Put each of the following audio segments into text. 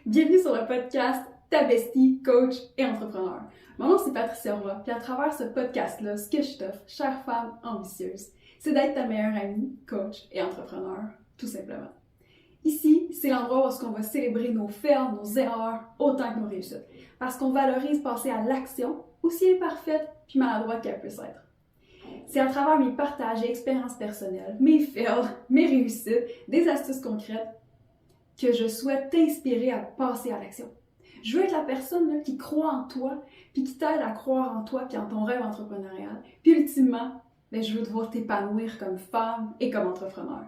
Bienvenue sur le podcast Ta bestie, coach et entrepreneur. Mon nom c'est Patricia Roy, puis à travers ce podcast-là, ce que je t'offre, chère femme ambitieuse, c'est d'être ta meilleure amie, coach et entrepreneur, tout simplement. Ici, c'est l'endroit où on va célébrer nos fails, nos erreurs, autant que nos réussites, parce qu'on valorise passer à l'action, aussi imparfaite puis maladroite qu'elle puisse être. C'est à travers mes partages et expériences personnelles, mes fails, mes réussites, des astuces concrètes, que je souhaite t'inspirer à passer à l'action. Je veux être la personne là, qui croit en toi, puis qui t'aide à croire en toi, puis en ton rêve entrepreneurial. Puis ultimement, je veux te voir t'épanouir comme femme et comme entrepreneur.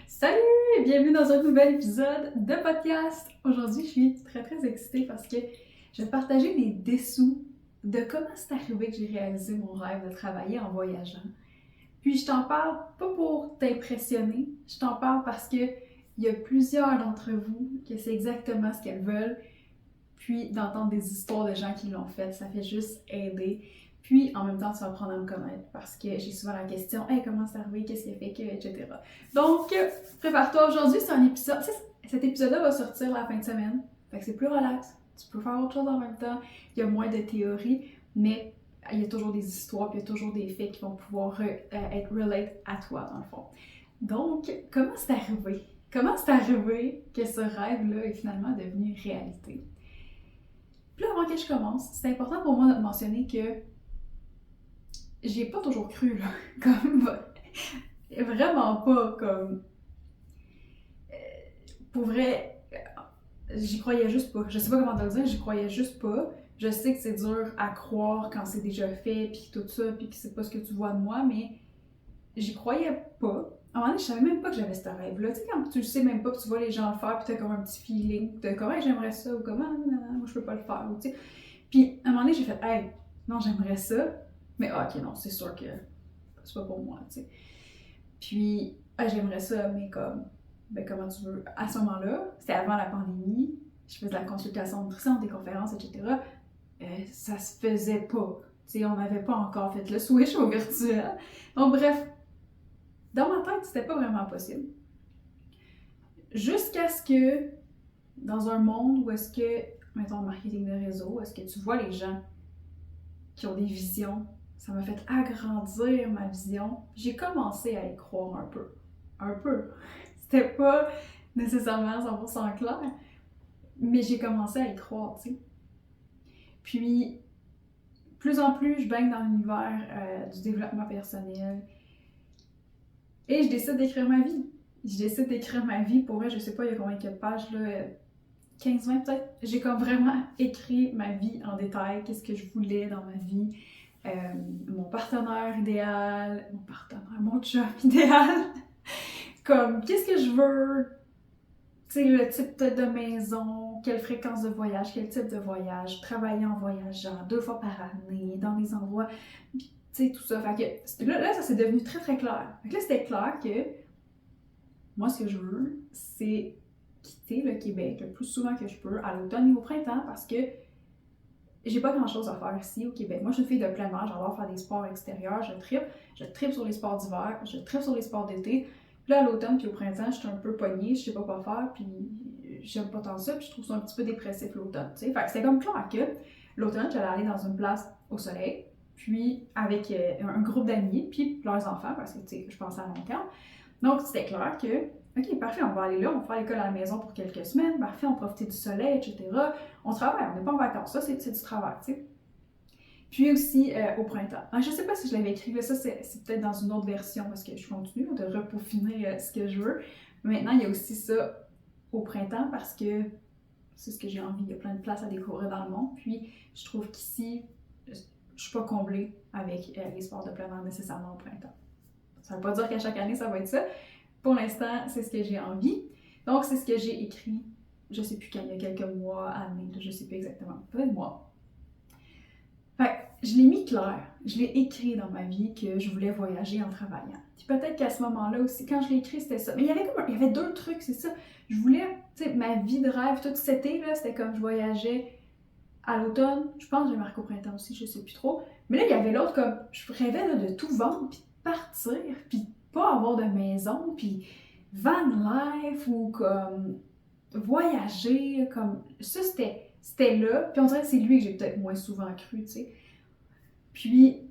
Salut et bienvenue dans un nouvel épisode de podcast. Aujourd'hui, je suis très excitée parce que je vais te partager des dessous de comment c'est arrivé que j'ai réalisé mon rêve de travailler en voyageant. Puis je t'en parle pas pour t'impressionner, je t'en parle parce que il y a plusieurs d'entre vous que c'est exactement ce qu'elles veulent. Puis d'entendre des histoires de gens qui l'ont fait, ça fait juste aider. Puis, en même temps, tu vas apprendre à me connaître parce que j'ai souvent la question « Hey, comment c'est arrivé? Qu'est-ce qui a fait que? » etc. Donc, prépare-toi. Aujourd'hui, c'est un épisode... Cet épisode-là va sortir la fin de semaine. Fait que c'est plus relax. Tu peux faire autre chose en même temps. Il y a moins de théorie, mais il y a toujours des histoires, puis il y a toujours des faits qui vont pouvoir être relate à toi, dans le fond. Donc, comment c'est arrivé? Comment c'est arrivé que ce rêve-là est finalement devenu réalité? Puis là, avant que je commence, c'est important pour moi de mentionner que j'ai pas toujours cru, là, comme, vraiment pas, comme, pour vrai, j'y croyais juste pas, je sais pas comment te le dire, j'y croyais juste pas, je sais que c'est dur à croire quand c'est déjà fait, pis tout ça, pis que c'est pas ce que tu vois de moi, mais j'y croyais pas. À un moment donné, je savais même pas que j'avais ce rêve-là, tu sais, quand tu le sais même pas, pis tu vois les gens le faire, pis t'as comme un petit feeling de comment j'aimerais ça, ou comment, moi je peux pas le faire, ou tu sais, pis à un moment donné, j'ai fait, hey, non, j'aimerais ça, mais ok, non, c'est sûr que c'est pas pour moi, tu sais. Puis, j'aimerais ça, mais comme, comment tu veux. À ce moment-là, c'était avant la pandémie, je faisais de la consultation de nutrition, des conférences, etc. Ça se faisait pas. Tu sais, on n'avait pas encore fait le switch au virtuel. Donc, bref, dans ma tête, c'était pas vraiment possible. Jusqu'à ce que, dans un monde où est-ce que, mettons, marketing de réseau, est-ce que tu vois les gens qui ont des visions, ça m'a fait agrandir ma vision. J'ai commencé à y croire un peu. Un peu. C'était pas nécessairement 100% clair, mais j'ai commencé à y croire, tu sais. Puis, plus en plus, je baigne dans l'univers du développement personnel et je décide d'écrire ma vie. Je décide d'écrire ma vie. Pour vrai, je sais pas, il y a combien de pages, là, 15-20 peut-être. J'ai comme vraiment écrit ma vie en détail, qu'est-ce que je voulais dans ma vie. Mon partenaire idéal, mon job idéal, comme qu'est-ce que je veux, tu sais, le type de maison, quelle fréquence de voyage, quel type de voyage, travailler en voyageant 2 fois par année, dans des endroits, tu sais, tout ça. Fait que là, ça s'est devenu très clair. Fait que là, c'était clair que moi, ce que je veux, c'est quitter le Québec le plus souvent que je peux à l'automne et au printemps parce que j'ai pas grand chose à faire ici au Québec. Moi, je suis une fille de plein air, j'adore faire des sports extérieurs, je tripe sur les sports d'hiver, je tripe sur les sports d'été. Puis là, à l'automne puis au printemps, je suis un peu pognée, je sais pas quoi faire, puis j'aime pas tant ça, puis je trouve ça un petit peu dépressif l'automne, tu sais. Fait que c'était comme clair que l'automne, j'allais aller dans une place au soleil, puis avec un groupe d'amis, puis leurs enfants, parce que, tu sais, je pensais à long terme. Donc, c'était clair que ok, parfait, on va aller là, on va faire l'école à la maison pour quelques semaines, parfait, on profite du soleil, etc. On travaille, on n'est pas en vacances, ça c'est du travail, tu sais. Puis aussi au printemps. Je sais pas si je l'avais écrit, là, ça c'est peut-être dans une autre version parce que je continue de repeaufiner ce que je veux. Mais maintenant, il y a aussi ça au printemps parce que c'est ce que j'ai envie, il y a plein de places à découvrir dans le monde. Puis je trouve qu'ici, je suis pas comblée avec les sports de plein air nécessairement au printemps. Ça veut pas dire qu'à chaque année ça va être ça. Pour l'instant, c'est ce que j'ai envie. Donc, c'est ce que j'ai écrit, je sais plus quand, il y a quelques mois, années, je sais plus exactement, peut-être mois. Fait que je l'ai mis clair, je l'ai écrit dans ma vie que je voulais voyager en travaillant. Puis peut-être qu'à ce moment-là aussi, quand je l'ai écrit, c'était ça. Mais il y avait 2 trucs, c'est ça. Je voulais tu sais, ma vie de rêve, tout cet été, là, c'était comme je voyageais à l'automne. Je pense que j'ai marqué au printemps aussi, je sais plus trop. Mais là, il y avait l'autre comme, je rêvais là, de tout vendre, puis de partir, puis de pas avoir de maison, puis van life, ou comme voyager, comme ça, c'était là. Puis on dirait que c'est lui que j'ai peut-être moins souvent cru, tu sais. Puis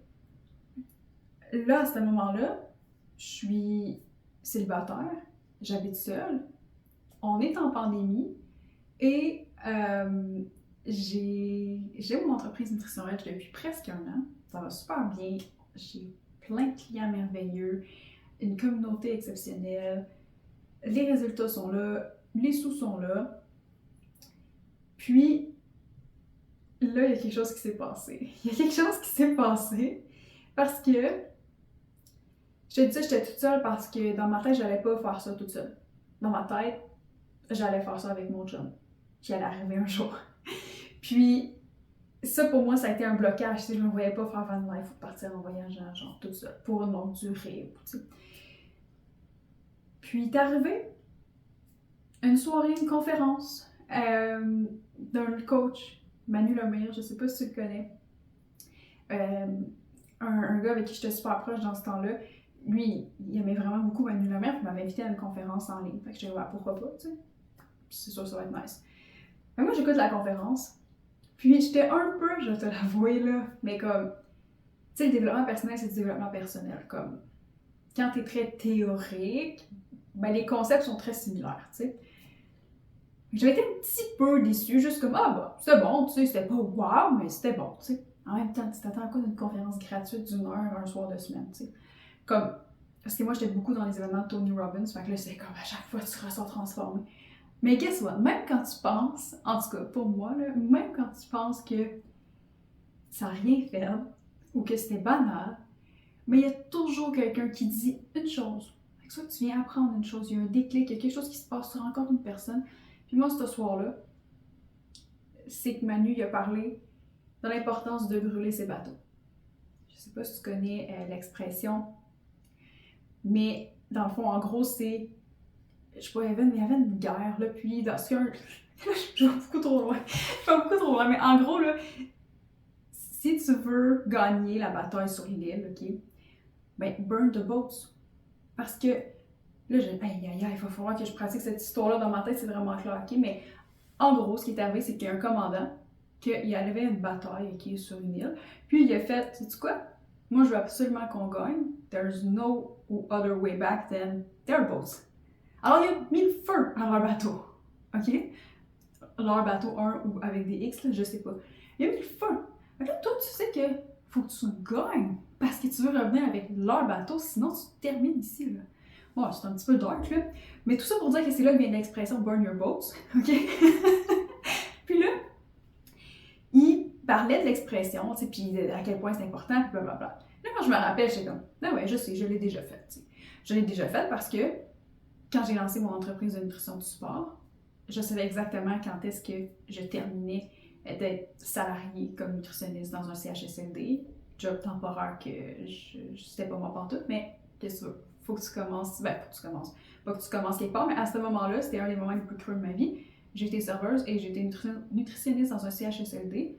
là, à ce moment-là, je suis célibataire, j'habite seule, on est en pandémie et j'ai mon entreprise Nutrition Edge depuis presque un an. Ça va super bien. J'ai plein de clients merveilleux, une communauté exceptionnelle. Les résultats sont là, les sous sont là. Puis là, il y a quelque chose qui s'est passé. Il y a quelque chose qui s'est passé parce que je te dis ça, j'étais toute seule parce que dans ma tête, j'allais pas faire ça toute seule. Dans ma tête, j'allais faire ça avec mon chum, qui allait arriver un jour. Puis, ça pour moi, ça a été un blocage. Je ne me voyais pas faire van life ou partir en voyageant, genre toute seule, pour une longue durée. Puis, t'es arrivé une soirée, une conférence d'un coach, Manu Lemire, je sais pas si tu le connais. Un gars avec qui j'étais super proche dans ce temps-là. Lui, il aimait vraiment beaucoup Manu Lemire, puis il m'avait invité à une conférence en ligne. Fait que j'étais ouais, pourquoi pas, tu sais. C'est sûr, ça va être nice. Mais moi, j'écoute la conférence. Puis j'étais un peu, je vais te l'avouer là, mais comme, tu sais, le développement personnel, c'est du développement personnel. Comme, quand t'es très théorique, ben les concepts sont très similaires, tu sais. J'avais été un petit peu déçue, juste comme, ah bah, c'était bon, tu sais, c'était pas wow, mais c'était bon, tu sais. En même temps, tu t'attends à quoi d'une conférence gratuite d'une heure un soir de semaine, tu sais. Comme, parce que moi, j'étais beaucoup dans les événements de Tony Robbins, fait que là, c'est comme à chaque fois, tu ressors transformé. Mais guess what? Même quand tu penses, en tout cas pour moi, là, même quand tu penses que ça n'a rien fait ou que c'était banal, mais il y a toujours quelqu'un qui dit une chose. Soit tu viens apprendre une chose, il y a un déclic, il y a quelque chose qui se passe, tu rencontres une personne. Puis moi, ce soir-là, c'est que Manu il a parlé de l'importance de brûler ses bateaux. Je sais pas si tu connais l'expression, mais dans le fond, en gros, c'est je sais pas, il y avait une guerre, là, puis dans ce qu'un... je vais beaucoup trop loin. Mais en gros, là, si tu veux gagner la bataille sur l'île, ok, ben, burn the boats. Parce que, là, il va falloir que je pratique cette histoire-là dans ma tête, c'est vraiment clair, ok, mais en gros, ce qui est arrivé, c'est qu'il y a un commandant, qu'il avait une bataille, ok, sur une île, puis il a fait, sais-tu quoi? Moi, je veux absolument qu'on gagne. There's no other way back than their boats. Alors, il a mis le feu à leur bateau, ok? Leur bateau 1 ou avec des X, là, je sais pas. Il a mis le feu. Fait que là, toi, tu sais que faut que tu gagnes parce que tu veux revenir avec leur bateau, sinon tu termines ici, là. Bon, c'est un petit peu dark, là. Mais tout ça pour dire que c'est là que vient l'expression « burn your boats », ok? Puis là, il parlait de l'expression, tu sais, puis à quel point c'est important, puis blablabla. Là, quand je me rappelle, j'étais comme « Ah ouais, je sais, je l'ai déjà fait, tu sais. » Je l'ai déjà fait parce que quand j'ai lancé mon entreprise de nutrition du sport, je savais exactement quand est-ce que je terminais d'être salariée comme nutritionniste dans un CHSLD, job temporaire que c'était pas moi pantoute, mais qu'est-ce que tu veux? Faut que tu commences, ben, faut que tu commences. Pas que tu commences quelque part, mais à ce moment-là, c'était un des moments les plus creux de ma vie. J'ai été serveuse et j'ai été nutritionniste dans un CHSLD.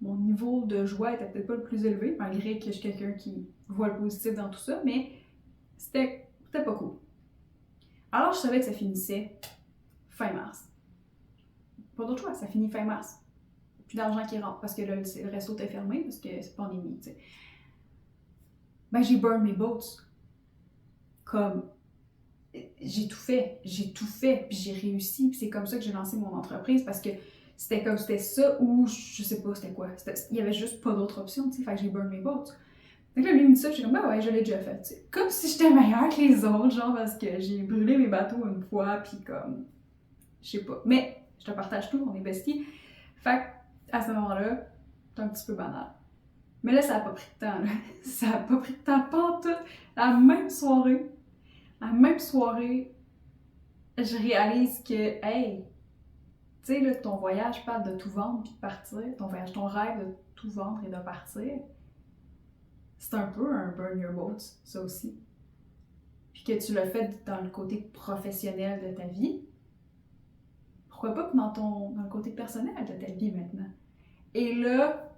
Mon niveau de joie était peut-être pas le plus élevé, malgré que je suis quelqu'un qui voit le positif dans tout ça, mais c'était pas cool. Alors, je savais que ça finissait fin mars. Pas d'autre choix, ça finit fin mars. Plus d'argent qui rentre parce que là, le resto était fermé parce que c'est pandémie, tu sais. Ben, j'ai burn mes boats. Comme, j'ai tout fait, puis j'ai réussi, puis c'est comme ça que j'ai lancé mon entreprise parce que c'était ça ou je sais pas c'était quoi. Il y avait juste pas d'autre option, tu sais, fait que j'ai burn mes boats. Donc là, lui me dit ça, je suis comme, ben ouais, je l'ai déjà fait, tu sais. Comme si j'étais meilleure que les autres, genre, parce que j'ai brûlé mes bateaux une fois, puis comme, je sais pas. Mais, je te partage tout, on est besties. Fait à ce moment-là, c'est un petit peu banal. Mais là, ça a pas pris de temps, là. Ça a pas pris de temps, pas tout. La même soirée, je réalise que, hey, tu sais, là, ton voyage parle de tout vendre puis de partir, ton rêve de tout vendre et de partir, c'est un peu un burn your boats, ça aussi. Puis que tu l'as fait dans le côté professionnel de ta vie, pourquoi pas dans le côté personnel de ta vie maintenant. Et là,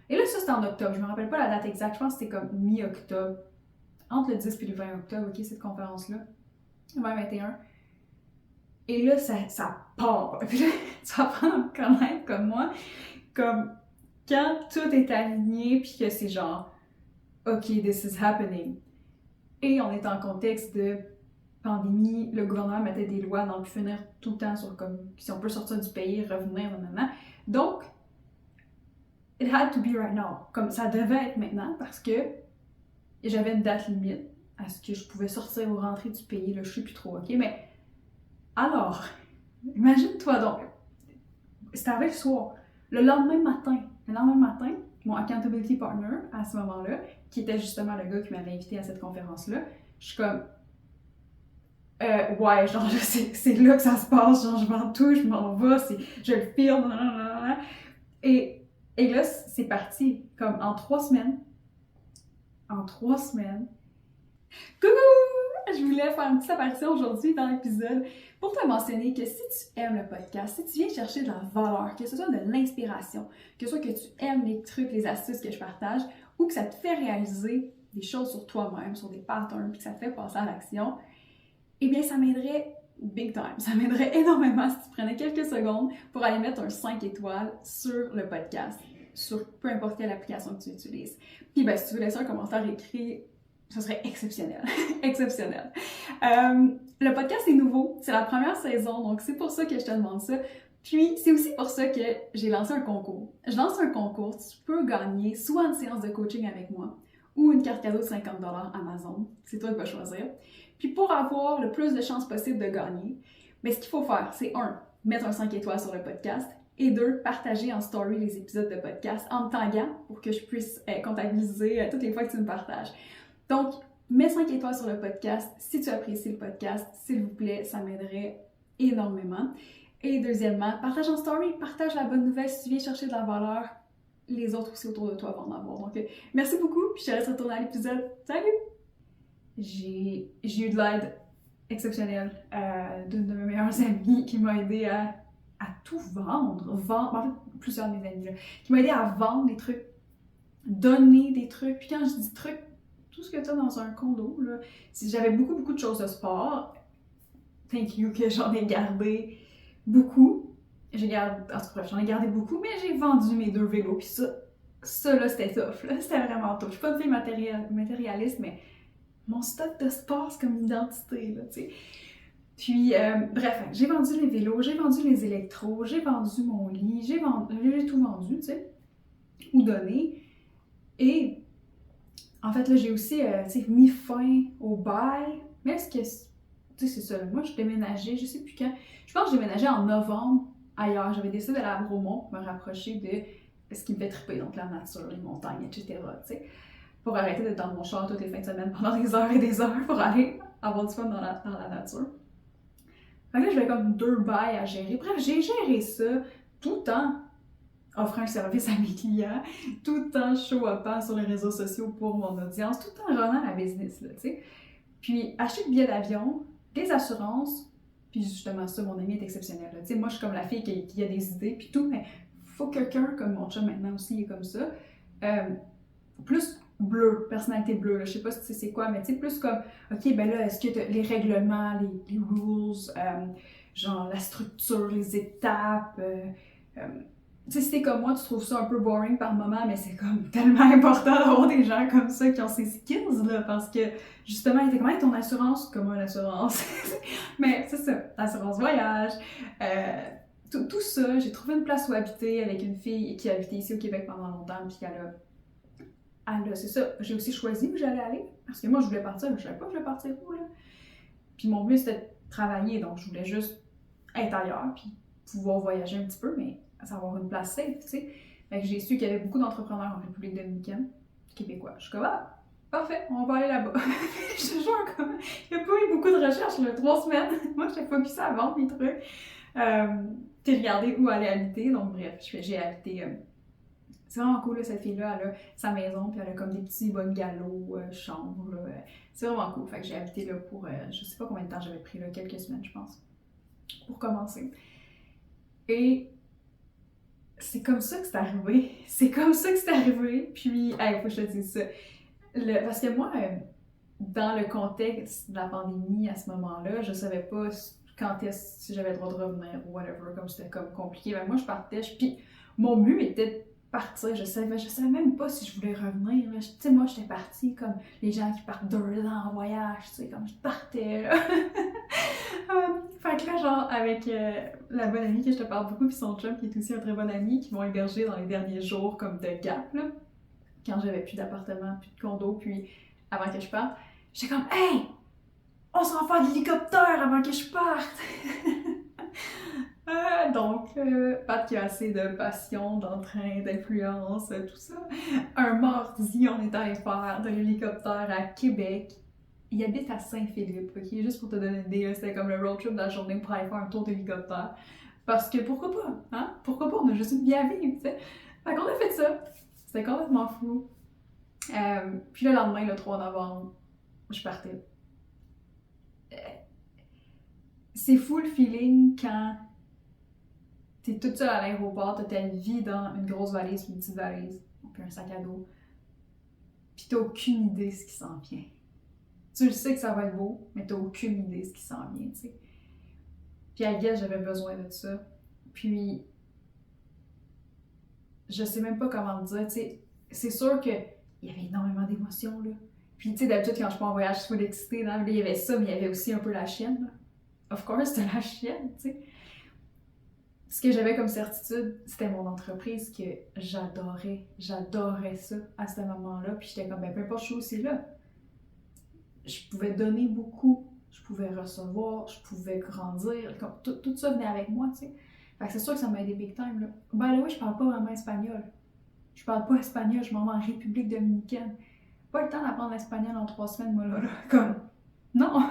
ça c'était en octobre, je me rappelle pas la date exacte, je pense que c'était comme mi-octobre, entre le 10 et le 20 octobre, ok, cette conférence-là, 2021. Et là, ça part. Puis là, tu vas apprendre à me connaître comme moi, comme quand tout est aligné, puis que c'est genre, OK, this is happening. Et on est en contexte de pandémie, le gouvernement mettait des lois d'en plus finir tout le temps sur comme si on peut sortir du pays, revenir, nanana. Donc, it had to be right now. Comme ça devait être maintenant parce que j'avais une date limite à ce que je pouvais sortir ou rentrer du pays, là, je sais plus trop, OK? Mais alors, imagine-toi donc, c'était avec le soir. Le lendemain matin, mon accountability partner à ce moment-là, qui était justement le gars qui m'avait invité à cette conférence-là, je suis comme, ouais, genre, c'est là que ça se passe, genre, je m'en touche, je m'en vais, je le feel, blablabla. Et là, c'est parti, comme en 3 semaines. Coucou! Je voulais faire une petite apparition aujourd'hui dans l'épisode pour te mentionner que si tu aimes le podcast, si tu viens chercher de la valeur, que ce soit de l'inspiration, que ce soit que tu aimes les trucs, les astuces que je partage, ou que ça te fait réaliser des choses sur toi-même, sur des patterns, puis que ça te fait passer à l'action, eh bien, ça m'aiderait big time. Ça m'aiderait énormément si tu prenais quelques secondes pour aller mettre un 5 étoiles sur le podcast, sur peu importe quelle application que tu utilises. Puis, ben, si tu veux laisser un commentaire écrit, ce serait exceptionnel. Exceptionnel. Le podcast est nouveau, c'est la première saison, donc c'est pour ça que je te demande ça. Puis, c'est aussi pour ça que j'ai lancé un concours. Je lance un concours, tu peux gagner soit une séance de coaching avec moi ou une carte cadeau de 50$ Amazon. C'est toi qui vas choisir. Puis, pour avoir le plus de chances possible de gagner, mais ce qu'il faut faire, c'est 1, mettre un 5 étoiles sur le podcast, et 2, partager en story les épisodes de podcast en me taguant pour que je puisse comptabiliser toutes les fois que tu me partages. Donc, mets 5 étoiles sur le podcast si tu apprécies le podcast, s'il vous plaît, ça m'aiderait énormément. Et deuxièmement, partage en story, partage la bonne nouvelle si tu viens chercher de la valeur, les autres aussi autour de toi vont en avoir. Donc, merci beaucoup, puis je te laisse retourner à l'épisode. Salut! J'ai eu de l'aide exceptionnelle d'une de mes meilleures amies qui m'a aidé à tout vendre. En fait, plusieurs de mes amis, là, qui m'a aidé à vendre des trucs, donner des trucs. Puis quand je dis trucs, tout ce que tu as dans un condo, là, si j'avais beaucoup de choses de sport, thank you que j'en ai gardé beaucoup. J'en ai gardé beaucoup, mais j'ai vendu mes 2 vélos, puis ça là, c'était tough, là, c'était vraiment tough. Je suis pas une fille matérialiste, mais mon stock de sport, c'est comme une identité, là, tu sais. Puis, bref, j'ai vendu les vélos, j'ai vendu les électros, j'ai vendu mon lit, j'ai tout vendu, tu sais, ou donné. Et en fait, là, j'ai aussi mis fin au bail. Mais est-ce que, tu sais, c'est ça, moi, je déménageais, je sais plus quand. Je pense que je déménageais en novembre ailleurs. J'avais décidé d'aller à Bromont pour me rapprocher de ce qui me fait triper, donc la nature, les montagnes, etc., tu sais, pour arrêter d'être dans mon char toutes les fins de semaine pendant des heures et des heures pour aller avoir du fun dans la nature. Fait que là, j'avais comme 2 bails à gérer. Bref, j'ai géré ça tout en offrant un service à mes clients, tout en show-upant sur les réseaux sociaux pour mon audience, tout en runant la business, là, tu sais. Puis, acheter le billet d'avion, des assurances, puis justement ça, mon ami est exceptionnel, là. Tu sais, moi, je suis comme la fille qui a des idées, puis tout, mais faut que quelqu'un, comme mon chum maintenant aussi, est comme ça. Plus bleu, personnalité bleue, là, je sais pas si c'est quoi, mais tu sais, plus comme, ok, ben là, est-ce que les règlements, les rules, genre la structure, les étapes, tu sais, si t'es comme moi, tu trouves ça un peu boring par moment, mais c'est comme tellement important d'avoir des gens comme ça qui ont ces skills, là, parce que, justement, il était comme, hey, ton assurance, comment l'assurance? Mais c'est ça, assurance voyage, tout ça, j'ai trouvé une place où habiter avec une fille qui a habité ici au Québec pendant longtemps, puis c'est ça, j'ai aussi choisi où j'allais aller, parce que moi, je voulais partir, mais je savais pas que je voulais partir où, là. Puis mon but, c'était de travailler, donc je voulais juste être ailleurs, puis pouvoir voyager un petit peu, mais avoir une place safe, tu sais. Fait que j'ai su qu'il y avait beaucoup d'entrepreneurs en République dominicaine, québécois. Je suis comme, ah, parfait, on va aller là-bas. Je te jure, comme, il n'y a pas eu beaucoup de recherches, là, 3 semaines. Moi, j'étais focusée à vendre mes trucs. Puis regarder où aller habiter, donc bref, j'ai habité... c'est vraiment cool, là, cette fille-là, elle a sa maison, puis elle a comme des petits bungalows, chambres, là. C'est vraiment cool. Fait que j'ai habité là pour, je sais pas combien de temps j'avais pris, là, quelques semaines, je pense. pour commencer. Et c'est comme ça que c'est arrivé. C'est comme ça que c'est arrivé. Puis, faut que je te dise ça. Parce que moi, dans le contexte de la pandémie à ce moment-là, je savais pas quand est-ce si j'avais le droit de revenir ou whatever, comme c'était comme compliqué. Ben, moi, je partais, puis mon but était de partir. Je savais même pas si je voulais revenir. Tu sais, moi, j'étais partie comme les gens qui partent 2 ans en voyage, tu sais, comme je partais, là. Fait que là, genre, avec la bonne amie que je te parle beaucoup, puis son chum qui est aussi un très bon ami, qui m'ont hébergé dans les derniers jours comme de gap, là, quand j'avais plus d'appartement, plus de condo, puis avant que je parte, j'étais comme « Hey! On s'en va faire de l'hélicoptère avant que je parte! » Donc, Pat qui a assez de passion, d'entrain, d'influence, tout ça. Un mardi, on est allé faire de l'hélicoptère à Québec. Il habite à Saint-Philippe, ok? Juste pour te donner une idée, c'était comme le road trip de la journée pour aller faire un tour d'hélicoptère. Parce que pourquoi pas, hein? Pourquoi pas? On a juste une vie à vivre, tu sais. Fait qu'on a fait ça. C'était complètement fou. Puis le lendemain, le 3 novembre, je partais. C'est fou le feeling quand t'es toute seule à l'aéroport, t'as ta vie dans une grosse valise puis une petite valise, puis un sac à dos. Puis t'as aucune idée de ce qui s'en vient. Tu le sais que ça va être beau, mais t'as aucune idée de ce qui s'en vient, tu sais. Puis à guess, j'avais besoin de ça. Puis, je sais même pas comment te dire, tu sais. C'est sûr qu'il y avait énormément d'émotions, là. Puis, tu sais, d'habitude, quand je pars en voyage, je suis full excitée, là. Il y avait ça, mais il y avait aussi un peu la chienne, là. Of course, c'était la chienne, tu sais. Ce que j'avais comme certitude, c'était mon entreprise que j'adorais. J'adorais ça à ce moment-là. Puis j'étais comme, ben peu importe, je suis aussi là. Je pouvais donner beaucoup, je pouvais recevoir, je pouvais grandir. Comme, tout ça venait avec moi, tu sais. Fait que c'est sûr que ça m'a aidé big time, là. By the way, je parle pas vraiment espagnol. Je parle pas espagnol, je m'en vais en République dominicaine. Pas le temps d'apprendre l'espagnol en 3 semaines, moi, là. Comme, non.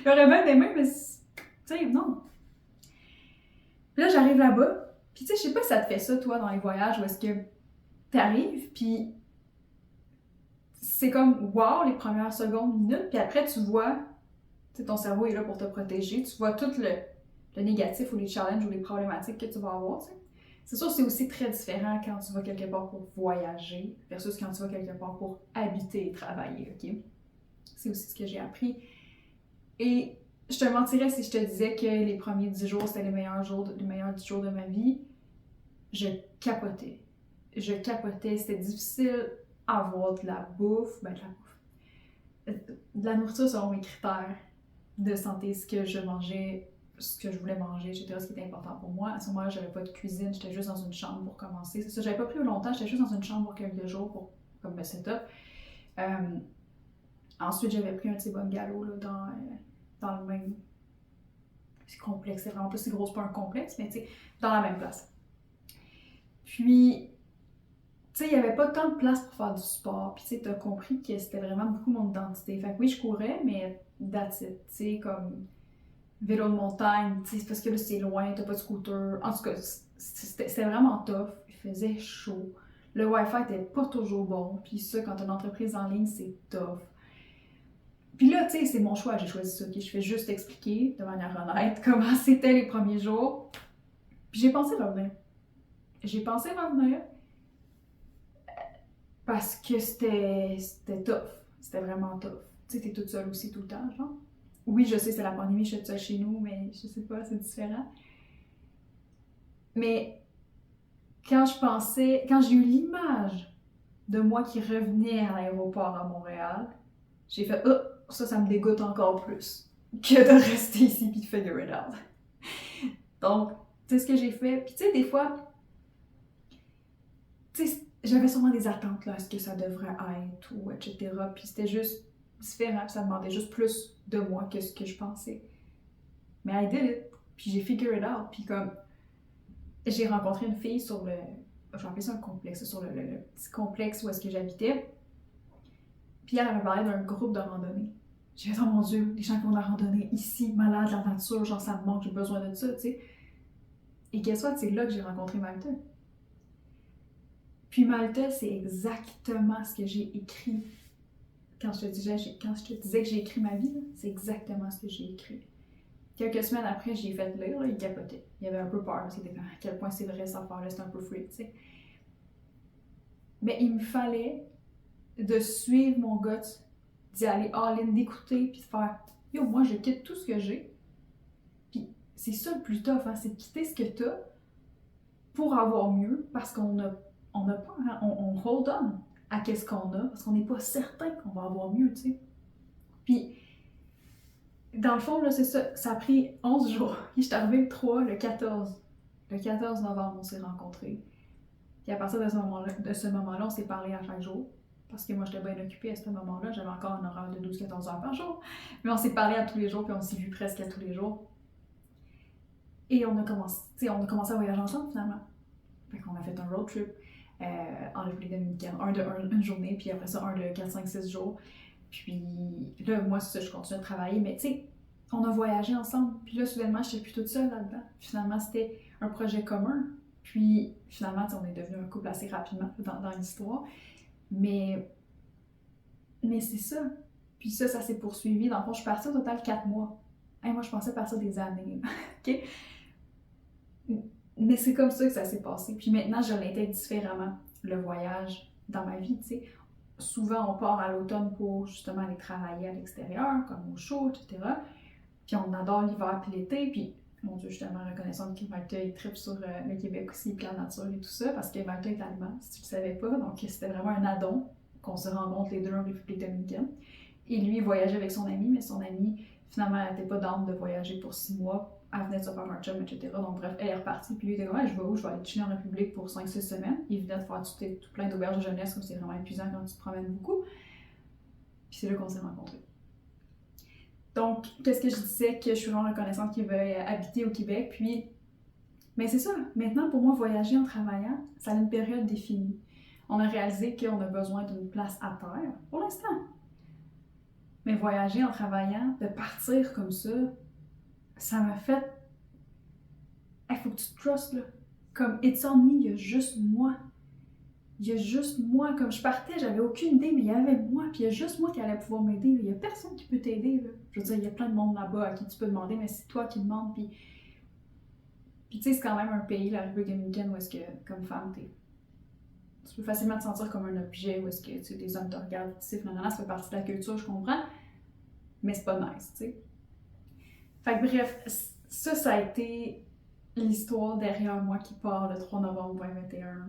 J'aurais bien aimé, mais, tu sais, non. Puis là, j'arrive là-bas, puis tu sais, je sais pas si ça te fait ça, toi, dans les voyages, où est-ce que t'arrives, puis c'est comme wow les premières secondes, minutes, puis après tu vois, tu sais, ton cerveau est là pour te protéger, tu vois tout le négatif ou les challenges ou les problématiques que tu vas avoir, tu sais. C'est sûr, c'est aussi très différent quand tu vas quelque part pour voyager versus quand tu vas quelque part pour habiter et travailler, ok? C'est aussi ce que j'ai appris. Et je te mentirais si je te disais que les premiers 10 jours, c'était les meilleurs 10 jours de ma vie. Je capotais. C'était difficile à avoir de la bouffe. De la nourriture selon mes critères de santé, ce que je mangeais, ce que je voulais manger, etc., ce qui était important pour moi. À ce moment-là, j'avais pas de cuisine, j'étais juste dans une chambre pour commencer. C'est ça, j'avais pas pris longtemps, j'étais juste dans une chambre pour quelques jours pour comme me setup. Ensuite, j'avais pris un petit bungalow là, dans le même complexe. C'est vraiment pas si gros, c'est pas un complexe, mais tu sais, dans la même place. Puis, tu sais, il y avait pas tant de place pour faire du sport. Puis, tu sais, t'as compris que c'était vraiment beaucoup mon identité. Fait que oui, je courais, mais that's it. Tu sais, comme vélo de montagne, tu sais, parce que là, c'est loin, t'as pas de scooter. En tout cas, c'était vraiment tough. Il faisait chaud. Le Wi-Fi était pas toujours bon. Puis ça, quand t'as une entreprise en ligne, c'est tough. Puis là, tu sais, c'est mon choix, j'ai choisi ça, ok? Je fais juste expliquer de manière honnête comment c'était les premiers jours. Puis j'ai pensé revenir. Parce que c'était tough. C'était vraiment tough. Tu sais, t'es toute seule aussi tout le temps, genre. Oui, je sais, c'est la pandémie, je suis toute seule chez nous, mais je sais pas, c'est différent. Mais quand j'ai eu l'image de moi qui revenais à l'aéroport à Montréal, j'ai fait « Oh, ça me dégoûte encore plus que de rester ici puis de figure it out. » Donc, tu sais ce que j'ai fait. Puis tu sais, des fois, tu sais, j'avais sûrement des attentes là, à ce que ça devrait être ou etc. Puis c'était juste différent, puis ça demandait juste plus de moi que ce que je pensais. Mais I did it, puis j'ai figure it out. Puis comme, j'ai rencontré une fille sur le, je vais appeler ça un complexe, sur le petit complexe où est-ce que j'habitais. Puis elle avait parlé d'un groupe de randonnée. J'ai fait, oh mon Dieu, les gens qui vont de la randonnée ici, malades, la nature, genre ça me manque, j'ai besoin de ça, tu sais. Et qu'elle soit, c'est là que j'ai rencontré Malte. Puis Malte, c'est exactement ce que j'ai écrit. Quand je te disais que j'ai écrit ma vie, c'est exactement ce que j'ai écrit. quelques semaines après, j'ai fait lire, là, il capotait. Il avait un peu peur, parce qu'il était à quel point c'est vrai, cette affaire-là, c'est un peu freak, tu sais. Mais il me fallait de suivre mon gut, d'y aller all-in, d'écouter, puis de faire « Yo, moi, je quitte tout ce que j'ai. » Puis c'est ça le plus tough, hein, c'est de quitter ce que t'as pour avoir mieux, parce qu'on a peur, hein, on hold on à qu'est-ce qu'on a, parce qu'on n'est pas certain qu'on va avoir mieux, tu sais. Puis, dans le fond, là, c'est ça, ça a pris 11 jours. Puis je suis arrivée le 3, le 14. Le 14 novembre, on s'est rencontrés. Puis à partir de ce moment-là, on s'est parlé à chaque jour. Parce que moi, j'étais bien occupée à ce moment-là. J'avais encore un horaire de 12-14 heures par jour. Mais on s'est parlé à tous les jours, puis on s'est vu presque à tous les jours. Et on a commencé à voyager ensemble, finalement. Fait qu'on a fait un road trip en République dominicaine. Une journée, puis après ça, un de 4, 5, 6 jours. Puis là, moi, c'est ça, je continue de travailler. Mais tu sais, on a voyagé ensemble. Puis là, soudainement, je n'étais plus toute seule là-dedans. Finalement, c'était un projet commun. Puis finalement, on est devenu un couple assez rapidement dans l'histoire. Mais c'est ça. Puis ça s'est poursuivi. Dans le fond, je suis partie au total 4 mois. Hey, moi, je pensais partir des années. OK? Mais c'est comme ça que ça s'est passé. Puis maintenant, je l'intègre différemment, le voyage dans ma vie, tu sais. Souvent, on part à l'automne pour justement aller travailler à l'extérieur, comme au chaud, etc. Puis on adore l'hiver puis l'été. Puis, mon Dieu, je suis tellement reconnaissante que Malta, il tripe sur le Québec aussi, puis la nature et tout ça, parce que Malta est allemand, si tu le savais pas. Donc, c'était vraiment un addon qu'on se rencontre les deux en République dominicaine. Et lui, il voyageait avec son ami, mais son ami, finalement, elle n'était pas down de voyager pour 6 mois. Elle venait de se faire un chum, etc. Donc, bref, elle est repartie. Puis lui, il était comme, ouais, je vais où? Je vais aller chiller en République pour 5-6 semaines. Il venait de faire tout plein d'auberges de jeunesse, comme c'est vraiment épuisant quand tu te promènes beaucoup. Puis c'est là qu'on s'est rencontrés. Donc, qu'est-ce que je disais? Que je suis vraiment reconnaissante qu'il veuille habiter au Québec. Puis, mais c'est ça. Maintenant, pour moi, voyager en travaillant, ça a une période définie. On a réalisé qu'on a besoin d'une place à terre, pour l'instant. Mais voyager en travaillant, de partir comme ça m'a fait... Il faut que tu te trustes, là. Comme, it's on me, il y a juste moi. Il y a juste moi. Comme je partais, j'avais aucune idée, mais il y avait moi. Puis il y a juste moi qui allait pouvoir m'aider. Il y a personne qui peut t'aider, là. Je veux dire, il y a plein de monde là-bas à qui tu peux demander, mais c'est toi qui demandes. Puis tu sais, c'est quand même un pays, la République dominicaine, où est-ce que, comme femme, tu peux facilement te sentir comme un objet, où est-ce que, tu sais, des hommes te regardent, tu sais, finalement, ça fait partie de la culture, je comprends. Mais c'est pas nice, tu sais. Fait que bref, ça a été l'histoire derrière moi qui part le 3 novembre 2021.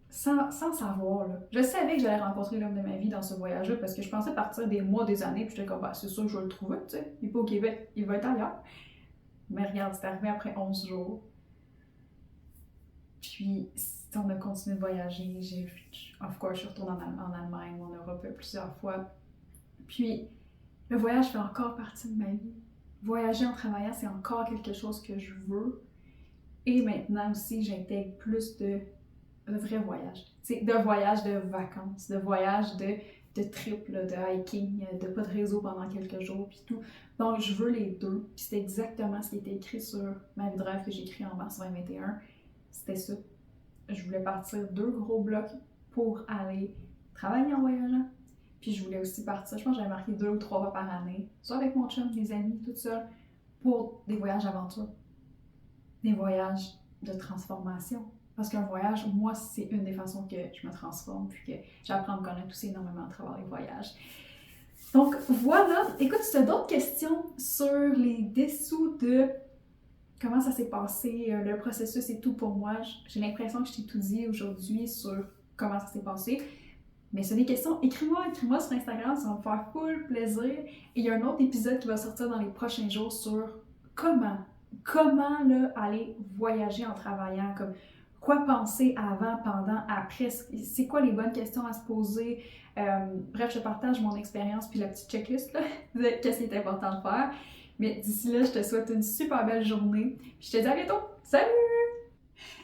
Sans savoir, là. Je savais que j'allais rencontrer l'homme de ma vie dans ce voyage-là parce que je pensais partir des mois, des années, puis j'étais comme, bah, c'est sûr que je vais le trouver, tu sais. Il est pas au Québec, il va être ailleurs. Mais regarde, c'est arrivé après 11 jours. Puis, on a continué de voyager. Of course, je suis retournée en Allemagne, en Europe plusieurs fois. Puis, le voyage fait encore partie de ma vie. Voyager en travaillant, c'est encore quelque chose que je veux. Et maintenant aussi, j'intègre plus de vrais voyages. Tu sais, de voyages de vacances, de voyages de trip, là, de hiking, de pas de réseau pendant quelques jours, puis tout. Donc, je veux les deux. Puis c'est exactement ce qui était écrit sur ma vie de rêve que j'ai écrit en mars 2021. C'était ça. Je voulais partir 2 gros blocs pour aller travailler en voyageant. Puis je voulais aussi partir, je pense que j'avais marqué 2 ou 3 fois par année, soit avec mon chum, des amis, toute seule, pour des voyages d'aventure. Des voyages de transformation. Parce qu'un voyage, moi, c'est une des façons que je me transforme, puis que j'apprends à me connaître aussi énormément à travers les voyages. Donc voilà, écoute, si tu as d'autres questions sur les dessous de comment ça s'est passé, le processus et tout pour moi, j'ai l'impression que je t'ai tout dit aujourd'hui sur comment ça s'est passé. Mais si tu as des questions, écris-moi sur Instagram, ça va me faire full plaisir. Et il y a un autre épisode qui va sortir dans les prochains jours sur comment là, aller voyager en travaillant, comme quoi penser avant, pendant, après, c'est quoi les bonnes questions à se poser. Bref, je partage mon expérience puis la petite checklist là, de qu'est-ce qui est important de faire. Mais d'ici là, je te souhaite une super belle journée. Puis je te dis à bientôt. Salut!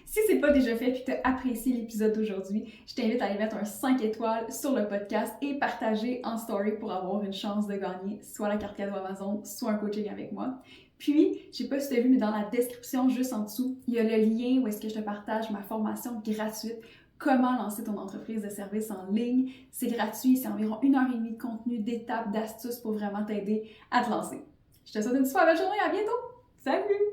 Si c'est pas déjà fait et que tu as apprécié l'épisode d'aujourd'hui, je t'invite à aller mettre un 5 étoiles sur le podcast et partager en story pour avoir une chance de gagner soit la carte cadeau Amazon, soit un coaching avec moi. Puis, je sais pas si tu as vu, mais dans la description juste en dessous, il y a le lien où est-ce que je te partage ma formation gratuite comment lancer ton entreprise de services en ligne. C'est gratuit, c'est environ 1h30 de contenu, d'étapes, d'astuces pour vraiment t'aider à te lancer. Je te souhaite une super belle journée, à bientôt! Salut!